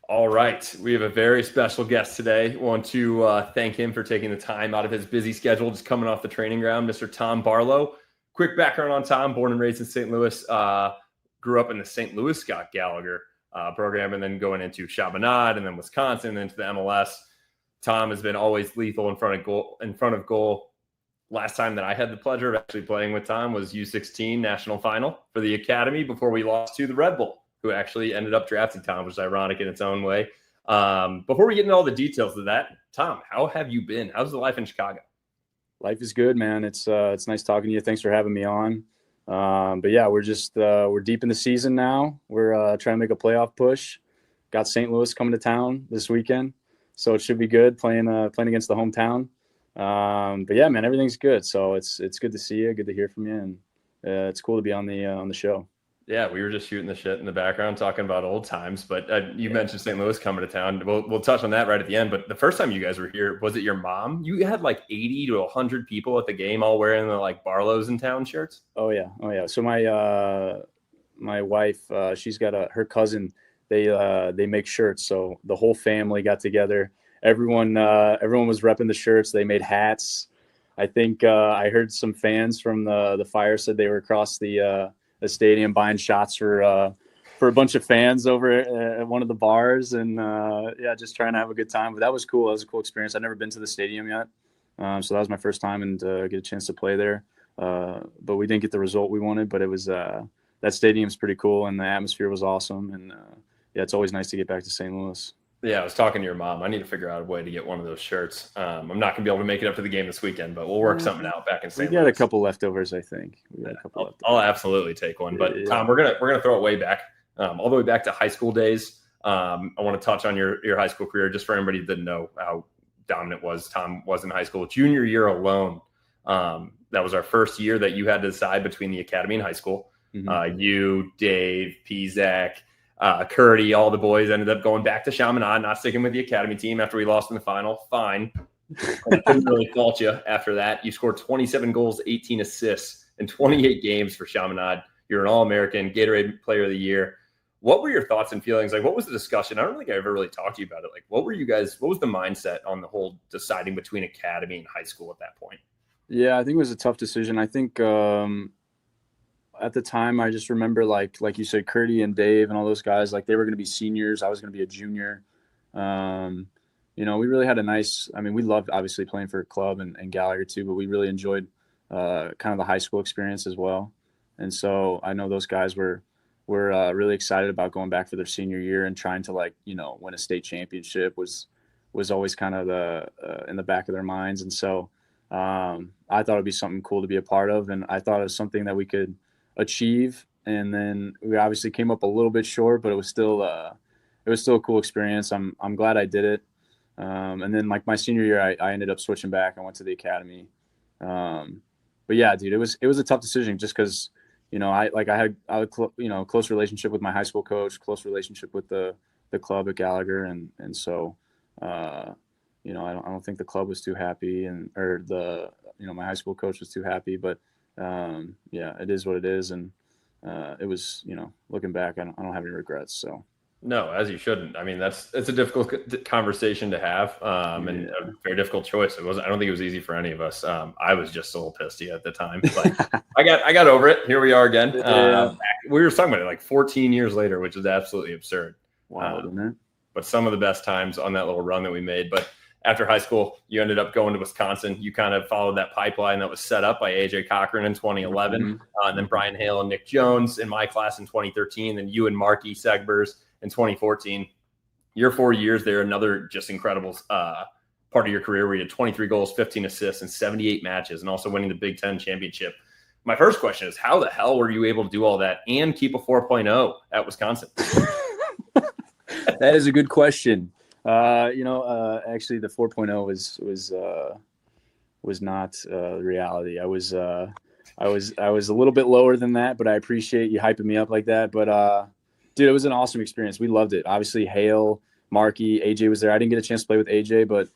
All right. We have a very special guest today. Want to thank him for taking the time out of his busy schedule, just coming off the training ground, Mr. Tom Barlow. Quick background on Tom, born and raised in St. Louis, grew up in the St. Louis Scott Gallagher program, and then going into Chaminade and then Wisconsin and into the MLS. Tom has been always lethal in front of goal. Last time that I had the pleasure of actually playing with Tom was U16 national final for the academy before we lost to the Red Bull, who actually ended up drafting Tom, which is ironic in its own way. Before we get into all the details of that, Tom, how have you been? How's the life in Chicago? Life is good, man. It's nice talking to you. Thanks for having me on. But yeah, we're deep in the season now. We're trying to make a playoff push. Got St. Louis coming to town this weekend, so it should be good playing against the hometown. But yeah, man, everything's good. So it's good to see you. Good to hear from you, and it's cool to be on the show. Yeah, we were just shooting the shit in the background, talking about old times. But you mentioned St. Louis coming to town. We'll touch on that right at the end. But the first time you guys were here, was it your mom? You had like 80 to 100 people at the game, all wearing the like Barlow's in town shirts. Oh yeah. So my wife, she's got her cousin. They make shirts. So the whole family got together. Everyone was repping the shirts. They made hats. I think I heard some fans from the Fire said they were across the stadium buying shots for a bunch of fans over at one of the bars, and just trying to have a good time. But that was cool. That was a cool experience. I've never been to the stadium yet, so that was my first time and get a chance to play there. But we didn't get the result we wanted. But it was that stadium's pretty cool, and the atmosphere was awesome. And it's always nice to get back to St. Louis. Yeah, I was talking to your mom. I need to figure out a way to get one of those shirts. I'm not going to be able to make it up to the game this weekend, but we'll work something out back in St. Louis. We got a couple leftovers, I think. I'll absolutely take one. But Tom, we're gonna throw it way back, all the way back to high school days. I want to touch on your high school career, just for anybody that didn't know how dominant Tom was in high school. Junior year alone, that was our first year that you had to decide between the academy and high school. Mm-hmm. You, Dave, Pizak, Curdy, all the boys ended up going back to Chaminade, not sticking with the academy team after we lost in the final. Fine. I couldn't really fault you after that. You scored 27 goals, 18 assists in 28 games for Chaminade. You're an All-American, Gatorade Player of the Year. What were your thoughts and feelings? Like, what was the discussion? I don't think I ever really talked to you about it. Like, what was the mindset on the whole deciding between academy and high school at that point? Yeah, I think it was a tough decision. I think at the time, I just remember, like you said, Curdy and Dave and all those guys, like they were going to be seniors. I was going to be a junior. We really had we loved obviously playing for a club and Gallagher too, but we really enjoyed kind of the high school experience as well. And so I know those guys were really excited about going back for their senior year and trying to win a state championship was always kind of in the back of their minds. And so I thought it'd be something cool to be a part of. And I thought it was something that we could achieve, and then we obviously came up a little bit short, but it was still a cool experience. I'm glad I did it. And then like my senior year, I ended up switching back. I went to the academy. But yeah, dude, it was a tough decision just because I had close relationship with my high school coach, close relationship with the club at Gallagher, and so I don't think the club was too happy, or my high school coach was too happy, but it is what it is. And it was, looking back, I don't have any regrets. So. No, as you shouldn't. I mean, it's a difficult conversation to have, and a very difficult choice. I don't think it was easy for any of us. I was just a little pissed at the time, but I got over it. Here we are again. We were talking about it like 14 years later, which is absolutely absurd. Wow, isn't it? But some of the best times on that little run that we made. But after high school, you ended up going to Wisconsin. You kind of followed that pipeline that was set up by A.J. Cochran in 2011, and then Brian Hale and Nick Jones in my class in 2013, and you and Marky Segbers in 2014. Your 4 years there, another just incredible part of your career where you had 23 goals, 15 assists, and 78 matches, and also winning the Big Ten championship. My first question is, how the hell were you able to do all that and keep a 4.0 at Wisconsin? That is a good question. Actually the 4.0 was not reality. I was a little bit lower than that, but I appreciate you hyping me up like that. But dude, it was an awesome experience. We loved it. Obviously Hale, Marky, AJ was there. I didn't get a chance to play with AJ, but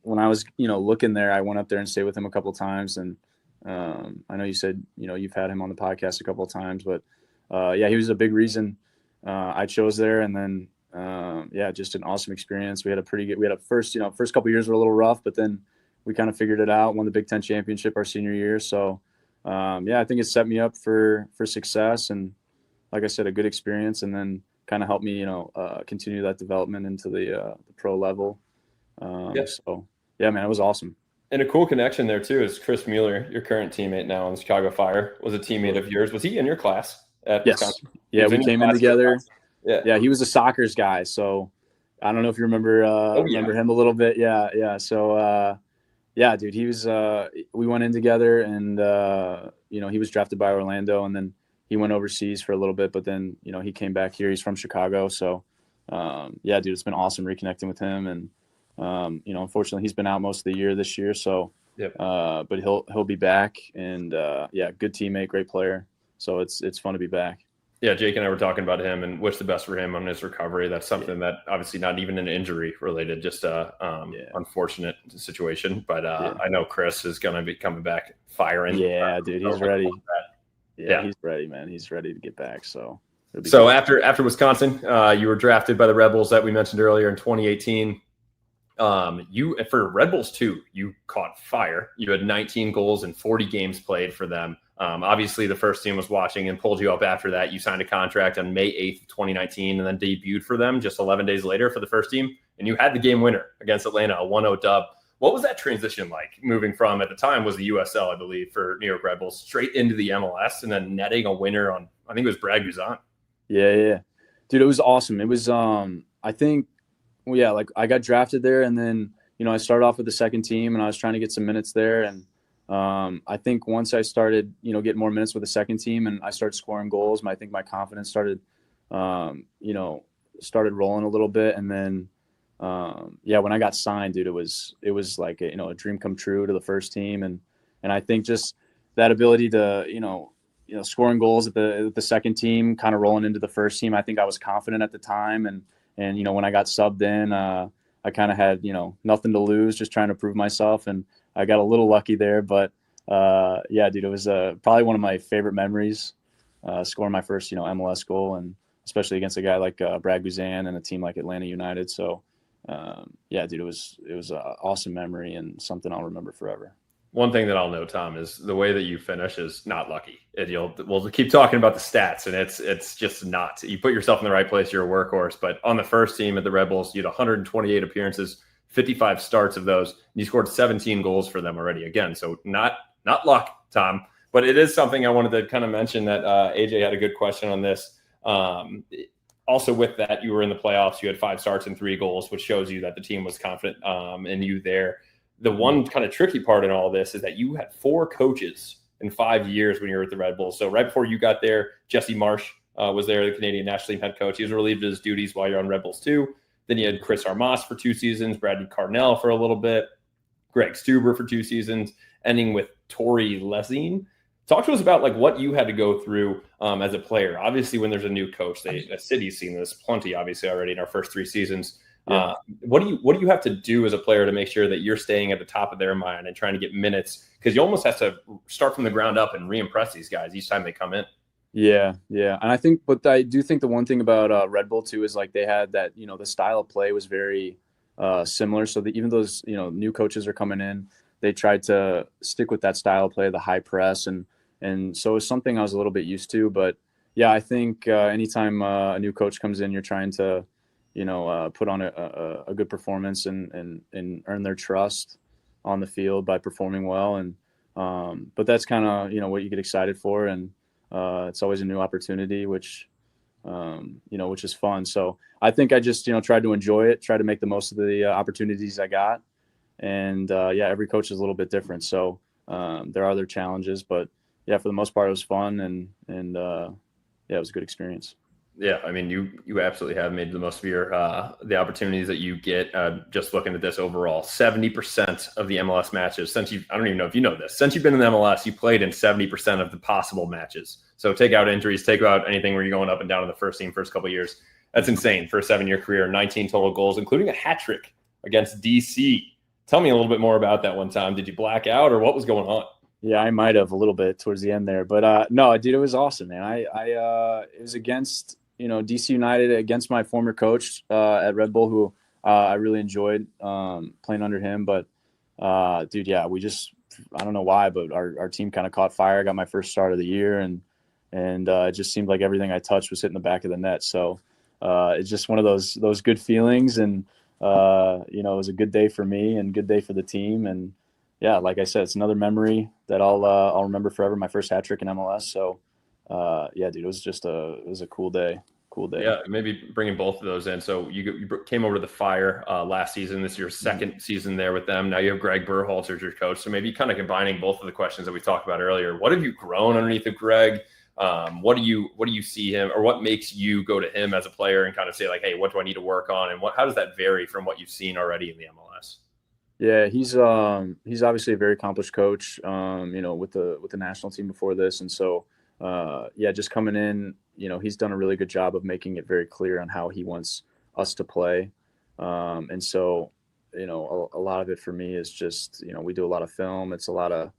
when I was, looking there, I went up there and stayed with him a couple of times. And I know you said, you've had him on the podcast a couple of times, but he was a big reason I chose there. And then, yeah, just an awesome experience. We had a first couple years were a little rough, but then we kind of figured it out, won the Big Ten championship our senior year. So, yeah, I think it set me up for success. And like I said, a good experience, and then kind of helped me, continue that development into the pro level. So yeah, man, it was awesome. And a cool connection there too is Chris Mueller, your current teammate now in Chicago Fire, was a teammate of yours. Was he in your class at Wisconsin? Yeah, we came in together. Yeah, he was a soccer's guy, so I don't know if you remember remember him a little bit. Yeah. So yeah, dude, he was. We went in together, and he was drafted by Orlando, and then he went overseas for a little bit, but then he came back here. He's from Chicago, so yeah, dude, it's been awesome reconnecting with him, and unfortunately he's been out most of the year this year, so but he'll be back, and yeah, good teammate, great player, so it's fun to be back. Yeah, Jake and I were talking about him and wish the best for him on his recovery. That's something that obviously not even an injury related, just a unfortunate situation. But I know Chris is going to be coming back firing. Yeah, dude, he's ready. Yeah, he's ready, man. He's ready to get back. So after Wisconsin, you were drafted by the Red Bulls that we mentioned earlier in 2018. You for Red Bulls too, you caught fire. You had 19 goals and 40 games played for them. Obviously, the first team was watching and pulled you up after that. You signed a contract on May 8th, 2019, and then debuted for them just 11 days later for the first team. And you had the game winner against Atlanta, a 1-0 dub. What was that transition like, moving from, at the time was the USL, I believe, for New York Red Bulls, straight into the MLS and then netting a winner on, I think it was Brad Guzan. Yeah. Dude, it was awesome. It was, I think, like I got drafted there, and then, I started off with the second team, and I was trying to get some minutes there. And I think once I started, getting more minutes with the second team and I started scoring goals, I think my confidence started rolling a little bit. And then, when I got signed, dude, it was like a dream come true to the first team. And I think just that ability to, scoring goals at the second team, kind of rolling into the first team, I think I was confident at the time. And when I got subbed in, I kind of had, nothing to lose, just trying to prove myself. And I got a little lucky there, but yeah, dude, it was probably one of my favorite memories, scoring my first, MLS goal, and especially against a guy like Brad Guzan and a team like Atlanta United. So yeah, dude, it was an awesome memory and something I'll remember forever. One thing that I'll note, Tom, is the way that you finish is not lucky. We'll keep talking about the stats, and it's just not. You put yourself in the right place, you're a workhorse. But on the first team at the Red Bulls, you had 128 appearances, 55 starts of those, and you scored 17 goals for them already. Again, so not luck, Tom, but it is something I wanted to kind of mention that AJ had a good question on this. Also with that, you were in the playoffs, you had 5 starts and 3 goals, which shows you that the team was confident in you there. The one kind of tricky part in all this is that you had 4 coaches in 5 years when you were at the Red Bulls. So right before you got there, Jesse Marsh was there, the Canadian national team head coach. He was relieved of his duties while you're on Red Bulls too. Then you had Chris Armas for 2 seasons, Bradley Cardinell for a little bit, Greg Stuber for 2 seasons, ending with Tori Lessine. Talk to us about like what you had to go through as a player. Obviously, when there's a new coach, the city's seen this plenty, obviously, already in our first 3 seasons. Yeah. What do you have to do as a player to make sure that you're staying at the top of their mind and trying to get minutes? Because you almost have to start from the ground up and re-impress these guys each time they come in. Yeah. And I think, but I do think the one thing about Red Bull too is like they had that, the style of play was very similar. So that even those, new coaches are coming in, they tried to stick with that style of play, the high press. And so it's something I was a little bit used to. But yeah, I think anytime a new coach comes in, you're trying to, put on a good performance and earn their trust on the field by performing well. And but that's kind of, what you get excited for. And it's always a new opportunity, which is fun. So I think I just, tried to enjoy it, try to make the most of the opportunities I got. And every coach is a little bit different. So there are other challenges, but yeah, for the most part, it was fun. And it was a good experience. Yeah, I mean, you absolutely have made the most of your the opportunities that you get. Just looking at this overall, 70% of the MLS matches since I don't even know if you know this, since you've been in the MLS, you played in 70% of the possible matches. So take out injuries, take out anything where you're going up and down in the first team first couple of years. That's insane for a 7-year career. 19 total goals, including a hat trick against DC. Tell me a little bit more about that one time. Did you black out or what was going on? Yeah, I might have a little bit towards the end there, but no, dude, it was awesome, man. It was against DC United against my former coach at Red Bull, who I really enjoyed playing under him. But, dude, yeah, I don't know why, but our team kind of caught fire. I got my first start of the year, and it just seemed like everything I touched was hitting the back of the net. So it's just one of those good feelings, and it was a good day for me and good day for the team. And yeah, like I said, it's another memory that I'll remember forever. My first hat trick in MLS. So yeah, dude, it was a cool day. Cool day. Yeah, maybe bringing both of those in. So you came over to the Fire last season. This is your second season there with them. Now you have Gregg Berhalter as your coach. So maybe kind of combining both of the questions that we talked about earlier. What have you grown underneath of Gregg? What do you see him, or what makes you go to him as a player and kind of say like, hey, what do I need to work on? And how does that vary from what you've seen already in the MLS? Yeah, he's obviously a very accomplished coach, with the national team before this. And so, yeah, just coming in, he's done a really good job of making it very clear on how he wants us to play. And so, a lot of it for me is just, we do a lot of film. It's a lot of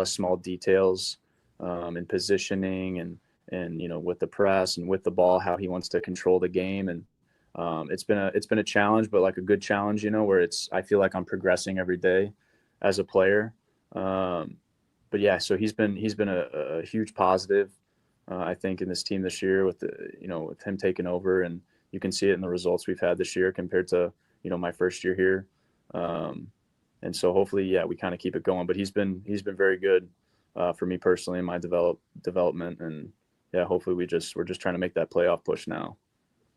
small details, in positioning and with the press and with the ball, how he wants to control the game. And it's been a challenge, but like a good challenge, where I feel like I'm progressing every day as a player. But yeah, so he's been a huge positive, I think, in this team this year with with him taking over, and you can see it in the results we've had this year compared to, my first year here. And so hopefully, yeah, we kind of keep it going, but he's been very good, for me personally in my development. And yeah, hopefully we're just trying to make that playoff push now.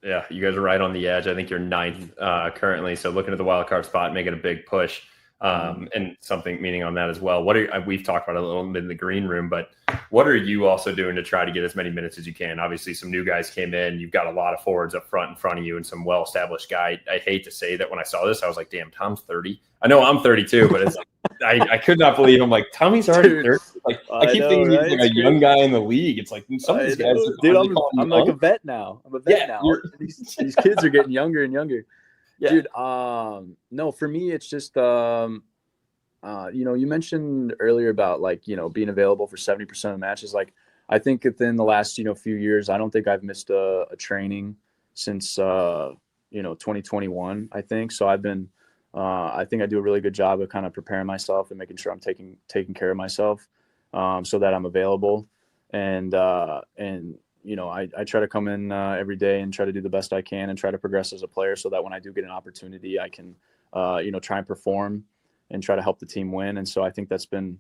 Yeah, you guys are right on the edge. I think you're ninth currently. So looking at the wild card spot, making a big push, and something meaning on that as well. We've talked about it a little bit in the green room, but what are you also doing to try to get as many minutes as you can? Obviously, some new guys came in. You've got a lot of forwards up front in front of you and some well-established guy. I hate to say that when I saw this, I was like, damn, Tom's 30. I know I'm 32, but it's like, I could not believe I'm like, Tommy's already 30. Like, I keep thinking he's like a young guy in the league. It's like some of these guys. Dude, I'm like a vet now. I'm a vet now. These kids are getting younger and younger. Yeah. Dude, no, for me, it's just, you mentioned earlier about being available for 70% of matches. Like, I think within the last, few years, I don't think I've missed a training since, 2021, I think. So I think I do a really good job of kind of preparing myself and making sure I'm taking care of myself, so that I'm available. And I try to come in every day and try to do the best I can and try to progress as a player so that when I do get an opportunity, I can, try and perform and try to help the team win. And so I think that's been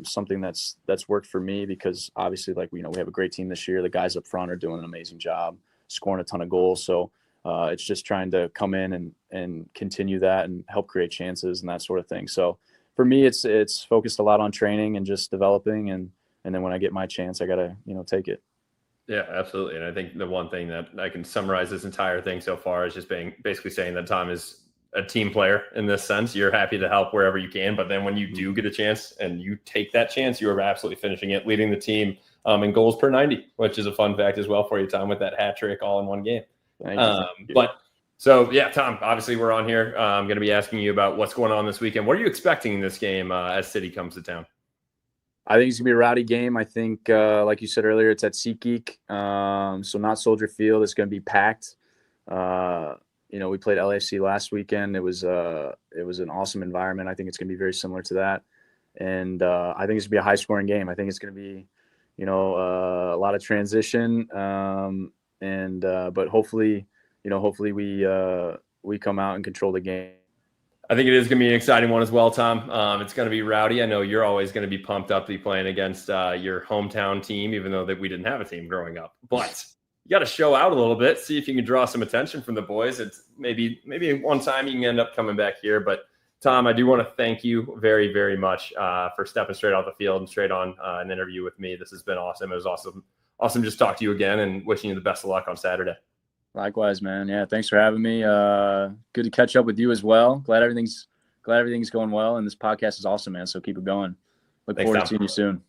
something that's worked for me, because obviously, we have a great team this year. The guys up front are doing an amazing job, scoring a ton of goals. So it's just trying to come in and continue that and help create chances and that sort of thing. So for me, it's focused a lot on training and just developing. And then when I get my chance, I got to, take it. Yeah, absolutely. And I think the one thing that I can summarize this entire thing so far is just basically saying that Tom is a team player in this sense. You're happy to help wherever you can, but then when you do get a chance and you take that chance, you are absolutely finishing it, leading the team in goals per 90, which is a fun fact as well for you, Tom, with that hat trick all in one game. Thank you. But so, yeah, Tom, obviously we're on here. I'm going to be asking you about what's going on this weekend. What are you expecting in this game as City comes to town? I think it's going to be a rowdy game. I think, like you said earlier, it's at SeatGeek. So not Soldier Field. It's going to be packed. We played LAFC last weekend. It was an awesome environment. I think it's going to be very similar to that. And I think it's going to be a high-scoring game. I think it's going to be, a lot of transition. But hopefully we come out and control the game. I think it is going to be an exciting one as well, Tom. It's going to be rowdy. I know you're always going to be pumped up to be playing against your hometown team, even though that we didn't have a team growing up. But you got to show out a little bit, see if you can draw some attention from the boys. It's maybe one time you can end up coming back here. But Tom, I do want to thank you very, very much for stepping straight off the field and straight on an interview with me. This has been awesome. It was awesome just talk to you again, and wishing you the best of luck on Saturday. Likewise, man. Yeah, thanks for having me. Good to catch up with you as well. Glad everything's going well, and this podcast is awesome, man. So keep it going. Look forward to seeing you soon.